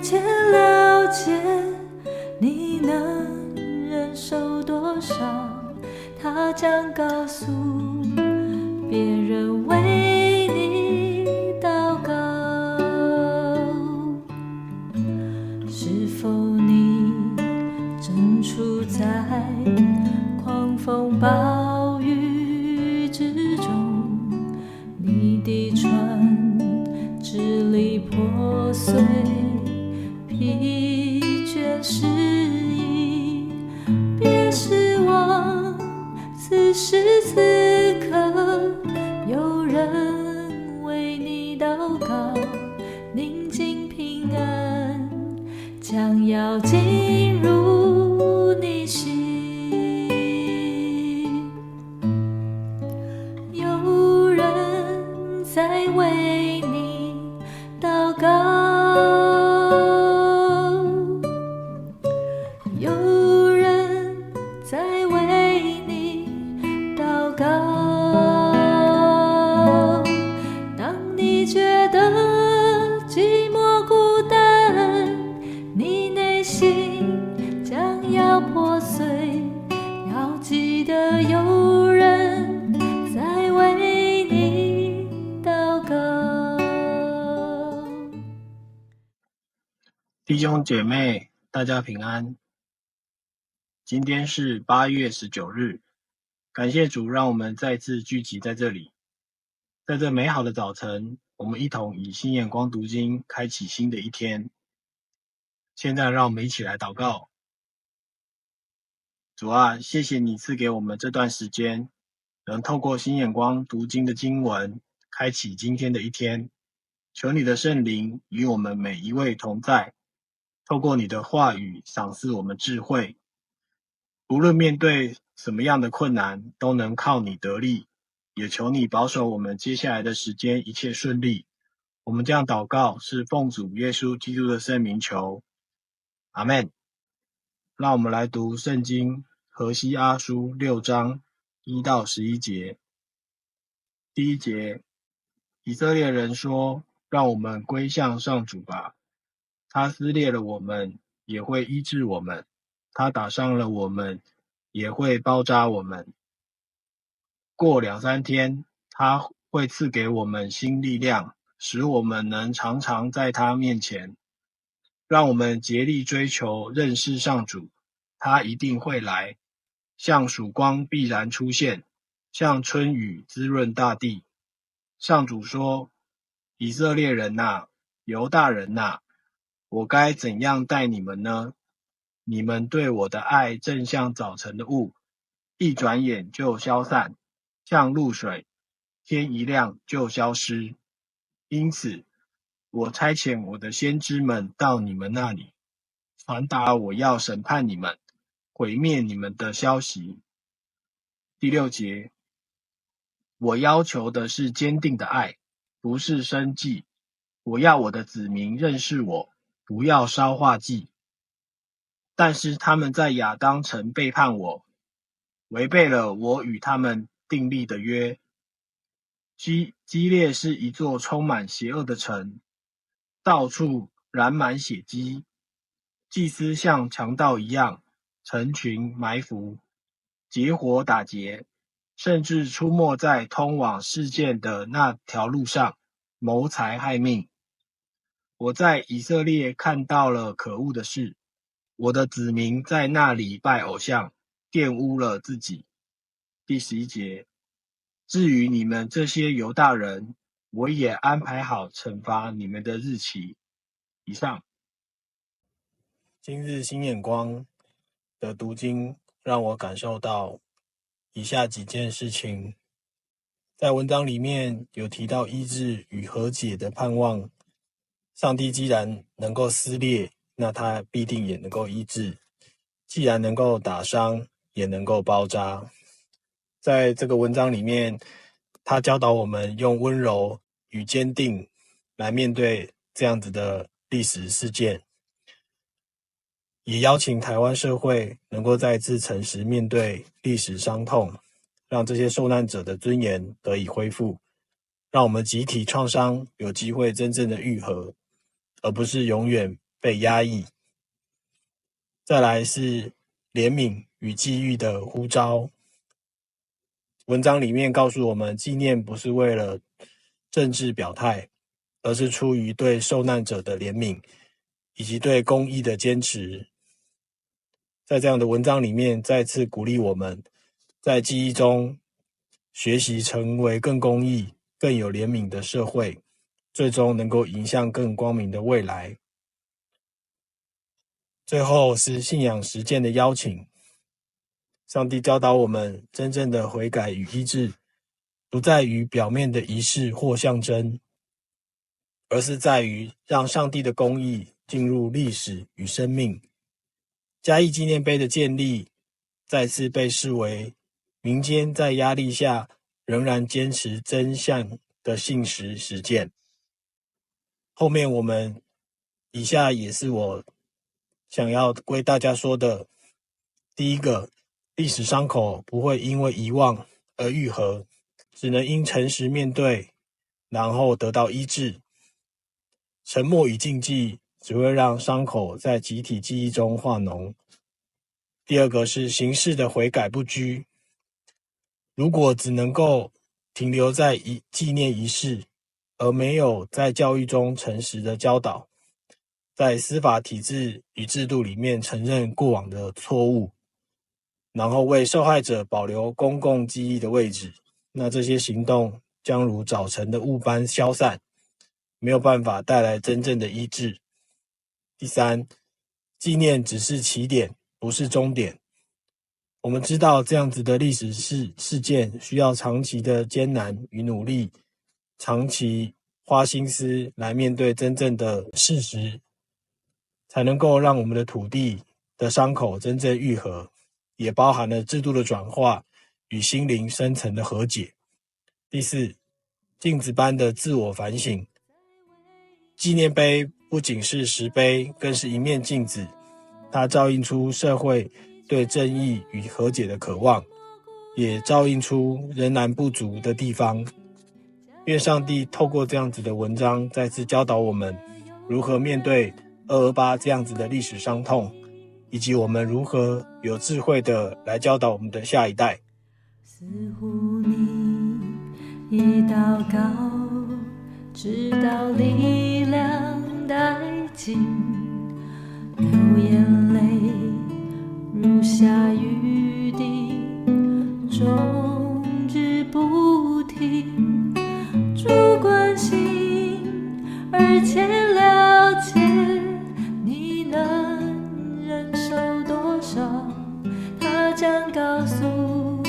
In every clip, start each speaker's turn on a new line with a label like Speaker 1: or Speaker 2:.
Speaker 1: 渐了解你能忍受多少，他将告诉别人为你祷告。是否你正处在狂风暴雨之中，你的船支离破碎，疲倦失意，别失望，此时此刻有人为你祷告，宁静平安将要进入你心。有人在为你祷告，有人在为你祷告。当你觉得寂寞孤单，你内心将要破碎，要记得有人在为你祷告。
Speaker 2: 弟兄姐妹，大家平安。今天是8月19日，感谢主让我们再次聚集在这里。在这美好的早晨，我们一同以新眼光读经开启新的一天。现在让我们一起来祷告。主啊，谢谢你赐给我们这段时间，能透过新眼光读经的经文，开启今天的一天。求你的圣灵与我们每一位同在，透过你的话语赏赐我们智慧，无论面对什么样的困难，都能靠你得力。也求你保守我们接下来的时间一切顺利。我们这样祷告，是奉主耶稣基督的圣名求，阿们。让我们来读圣经何西阿书6章1到11节。第一节，以色列人说，让我们归向上主吧。他撕裂了我们，也会医治我们；他打伤了我们，也会包扎我们。过2、3天，他会赐给我们新力量，使我们能常常在他面前。让我们竭力追求认识上主，他一定会来，像曙光必然出现，像春雨滋润大地。上主说，以色列人哪，犹大人哪，我该怎样待你们呢？你们对我的爱正像早晨的雾，一转眼就消散，像露水，天一亮就消失。因此，我差遣我的先知们到你们那里，传达我要审判你们，毁灭你们的消息。第6节，我要求的是坚定的爱，不是生计。我要我的子民认识我，不要烧化祭。但是他们在亚当城背叛我，违背了我与他们订立的约。基列是一座充满邪恶的城，到处染满血迹。祭司像强盗一样，成群埋伏，结伙打劫，甚至出没在通往事件的那条路上，谋财害命。我在以色列看到了可恶的事，我的子民在那里拜偶像，玷污了自己。第11节，至于你们这些犹大人，我也安排好惩罚你们的日期。以上。今日新眼光的读经让我感受到以下几件事情。在文章里面有提到医治与和解的盼望，上帝既然能够撕裂，那他必定也能够医治，既然能够打伤，也能够包扎。在这个文章里面，他教导我们用温柔与坚定来面对这样子的历史事件，也邀请台湾社会能够再次诚实面对历史伤痛，让这些受难者的尊严得以恢复，让我们集体创伤有机会真正的愈合，而不是永远被压抑。再来是怜悯与际遇的呼召。文章里面告诉我们，纪念不是为了政治表态，而是出于对受难者的怜悯，以及对公义的坚持。在这样的文章里面，再次鼓励我们在记忆中学习成为更公义、更有怜悯的社会，最终能够迎向更光明的未来。最后是信仰实践的邀请。上帝教导我们，真正的悔改与医治，不在于表面的仪式或象征，而是在于让上帝的公义进入历史与生命。嘉义纪念碑的建立，再次被视为民间在压力下仍然坚持真相的信实实践。后面以下也是我想要为大家说的。第一个，历史伤口不会因为遗忘而愈合，只能因诚实面对，然后得到医治。沉默与禁忌只会让伤口在集体记忆中化脓。第二个是形式的悔改不拘，如果只能够停留在纪念仪式，而没有在教育中诚实的教导，在司法体制与制度里面承认过往的错误，然后为受害者保留公共记忆的位置，那这些行动将如早晨的雾般消散，没有办法带来真正的医治。第三，纪念只是起点，不是终点。我们知道这样子的历史事件需要长期的艰难与努力，长期花心思来面对真正的事实，才能够让我们的土地的伤口真正愈合，也包含了制度的转化与心灵深层的和解。第四，镜子般的自我反省。纪念碑不仅是石碑，更是一面镜子，它照映出社会对正义与和解的渴望，也照映出仍然不足的地方。愿上帝透过这样子的文章再次教导我们如何面对228这样子的历史伤痛，以及我们如何有智慧的来教导我们的下一代。
Speaker 1: 似乎你一祷告，直到力量殆尽，流眼泪如下雨滴，终止不停。主关心，而且了解你能忍受多少，他将告诉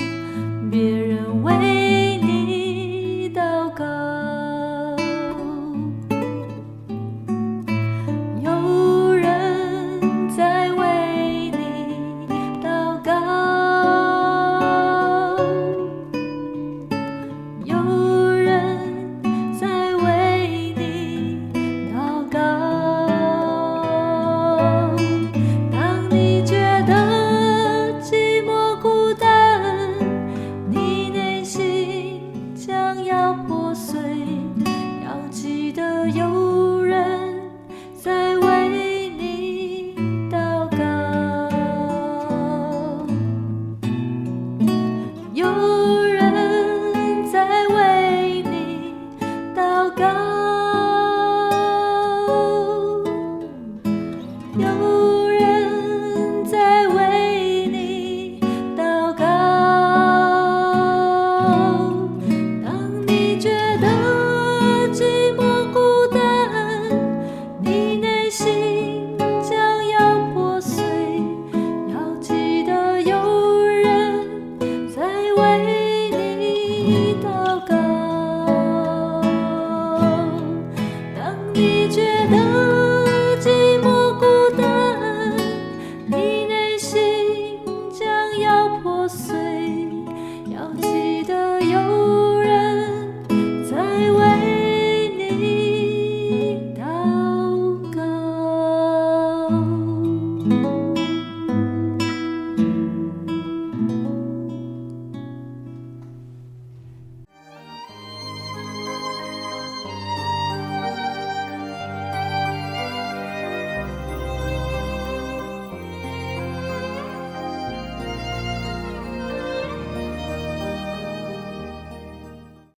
Speaker 1: 别人为你祷告。有人在为你祷告，有人在为你祷告。当你觉得寂寞孤单，你内心将要破碎，要记得有人在为你祷告，有人在为你祷告，有